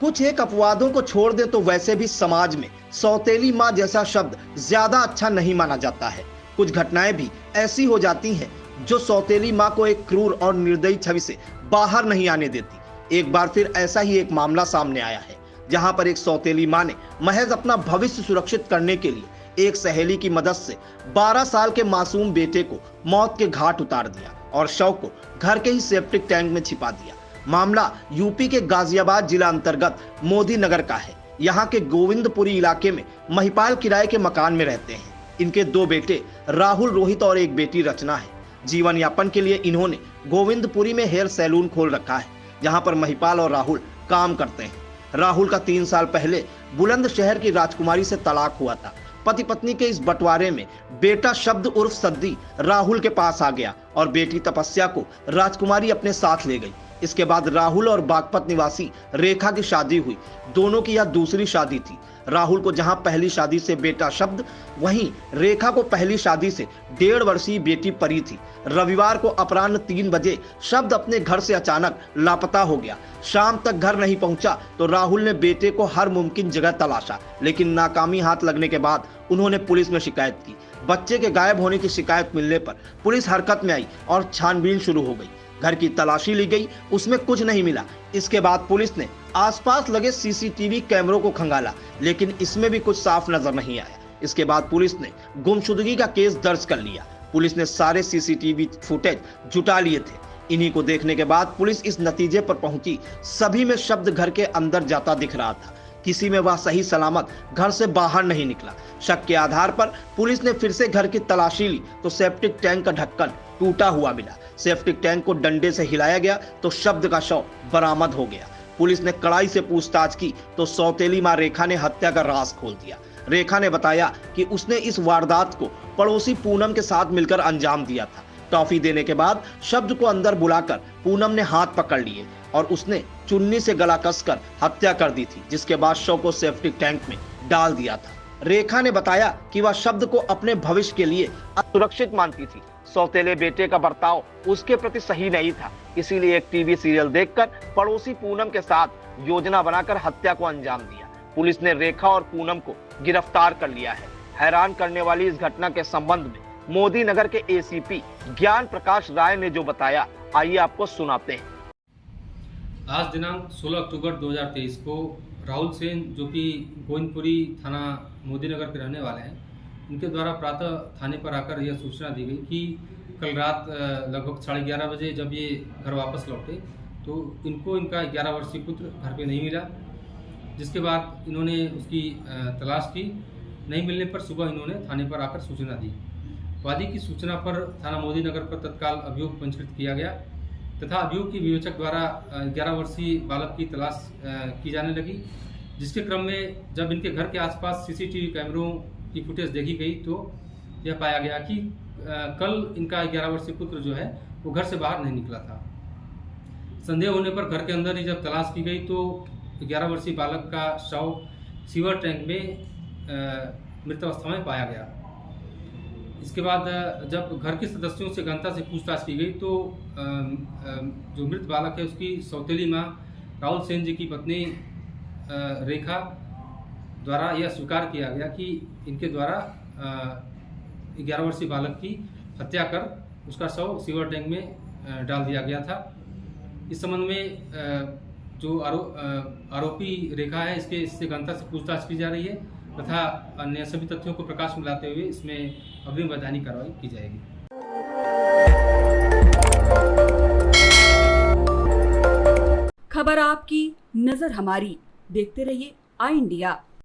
कुछ एक अपवादों को छोड़ दे तो वैसे भी समाज में सौतेली माँ जैसा शब्द ज्यादा अच्छा नहीं माना जाता है। कुछ घटनाएं भी ऐसी हो जाती हैं जो सौतेली माँ को एक क्रूर और निर्दयी छवि से बाहर नहीं आने देती। एक बार फिर ऐसा ही एक मामला सामने आया है, जहां पर एक सौतेली माँ ने महज अपना भविष्य सुरक्षित करने के लिए एक सहेली की मदद से 12 साल के मासूम बेटे को मौत के घाट उतार दिया और शव को घर के ही सेप्टिक टैंक में छिपा दिया। मामला यूपी के गाजियाबाद जिला अंतर्गत मोदी नगर का है। यहाँ के गोविंदपुरी इलाके में महिपाल किराए के मकान में रहते हैं। इनके 2 बेटे राहुल, रोहित और एक बेटी रचना है। जीवन यापन के लिए इन्होंने गोविंदपुरी में हेयर सैलून खोल रखा है, जहाँ पर महिपाल और राहुल काम करते हैं। राहुल का 3 साल पहले बुलंदशहर की राजकुमारी से तलाक हुआ था। पति पत्नी के इस बंटवारे में बेटा शब्द उर्फ सद्दी राहुल के पास आ गया और बेटी तपस्या को राजकुमारी अपने साथ ले गई। इसके बाद राहुल और बागपत निवासी रेखा की शादी हुई। दोनों की यह दूसरी शादी थी। राहुल को जहां पहली शादी से बेटा शब्द, वहीं रेखा को पहली शादी से 1.5 वर्षीय बेटी परी थी। रविवार को अपराह्न 3 बजे शब्द अपने घर से अचानक लापता हो गया। शाम तक घर नहीं पहुंचा तो राहुल ने बेटे को हर मुमकिन जगह तलाशा, लेकिन नाकामी हाथ लगने के बाद उन्होंने पुलिस में शिकायत की। बच्चे के गायब होने की शिकायत मिलने पर पुलिस हरकत में आई और छानबीन शुरू हो गई। घर की तलाशी ली गई, उसमें कुछ नहीं मिला। इसके बाद पुलिस ने आसपास लगे सीसीटीवी कैमरों को खंगाला, लेकिन इसमें भी कुछ साफ नजर नहीं आया। इसके बाद पुलिस ने गुमशुदगी का केस दर्ज कर लिया। पुलिस ने सारे सीसीटीवी फुटेज जुटा लिए थे। इन्हीं को देखने के बाद पुलिस इस नतीजे पर पहुंची, सभी में शब्द घर के अंदर जाता दिख रहा था। किसी में वह सही सलामत घर से बाहर नहीं निकला। शक के आधार पर पुलिस ने फिर से घर की तलाशी ली तो सेप्टिक टैंक का ढक्कन टूटा हुआ मिला। सेप्टिक टैंक को डंडे से हिलाया गया तो शब्द का शव बरामद हो गया। पुलिस ने कड़ाई से पूछताछ की तो सौतेली मां रेखा ने हत्या का राज खोल दिया। रेखा ने बताया कि उसने इस वारदात को पड़ोसी पूनम के साथ मिलकर अंजाम दिया था। टॉफी देने के बाद शब्द को अंदर बुलाकर पूनम ने हाथ पकड़ लिए और उसने चुन्नी से गला कसकर हत्या कर दी थी, जिसके बाद शव को सेप्टिक टैंक में डाल दिया था। रेखा ने बताया कि वह शब्द को अपने भविष्य के लिए असुरक्षित मानती थी। सौतेले बेटे का बर्ताव उसके प्रति सही नहीं था, इसीलिए एक टीवी सीरियल देखकर पड़ोसी पूनम के साथ योजना बनाकर हत्या को अंजाम दिया। पुलिस ने रेखा और पूनम को गिरफ्तार कर लिया है। हैरान करने वाली इस घटना के संबंध में मोदी नगर के एसीपी ज्ञान प्रकाश राय ने जो बताया, आइए आपको सुनाते हैं। आज दिनांक 16 अक्टूबर 2023 को राहुल सेन, जो कि गोविंदपुरी थाना मोदी नगर के रहने वाले हैं, इनके द्वारा प्रातः थाने पर आकर यह सूचना दी गई कि कल रात लगभग 11:30 बजे जब ये घर वापस लौटे तो इनको इनका 11 वर्षीय पुत्र घर पे नहीं मिला। जिसके बाद इन्होंने उसकी तलाश की। नहीं मिलने पर सुबह इन्होंने थाने पर आकर सूचना दी। वादी की सूचना पर थाना मोदी नगर पर तत्काल अभियोग पंजीकृत किया गया तथा अभियोग की विवेचक द्वारा 11 वर्षीय बालक की तलाश की जाने लगी। जिसके क्रम में जब इनके घर के आसपास सीसीटीवी कैमरों की फुटेज देखी गई तो यह पाया गया कि कल इनका 11 वर्षीय पुत्र जो है वो घर से बाहर नहीं निकला था। संदेह होने पर घर के अंदर ही जब तलाश की गई तो 11 वर्षीय बालक का शव सीवर टैंक में मृत अवस्था में पाया गया। इसके बाद जब घर के सदस्यों से गहनता से पूछताछ की गई तो जो मृत बालक है उसकी सौतेली मां राहुल सेन जी की पत्नी रेखा द्वारा यह स्वीकार किया गया कि इनके द्वारा 11 वर्षीय बालक की हत्या कर उसका शव सीवर टैंक में डाल दिया गया था। इस संबंध में जो आरोपी रेखा है इससे गहनता से पूछताछ की जा रही है तथा अन्य सभी तथ्यों को प्रकाश में लाते हुए इसमें अग्रिम वैधानिक कार्रवाई की जाएगी। खबर आपकी, नजर हमारी। देखते रहिए आई इंडिया।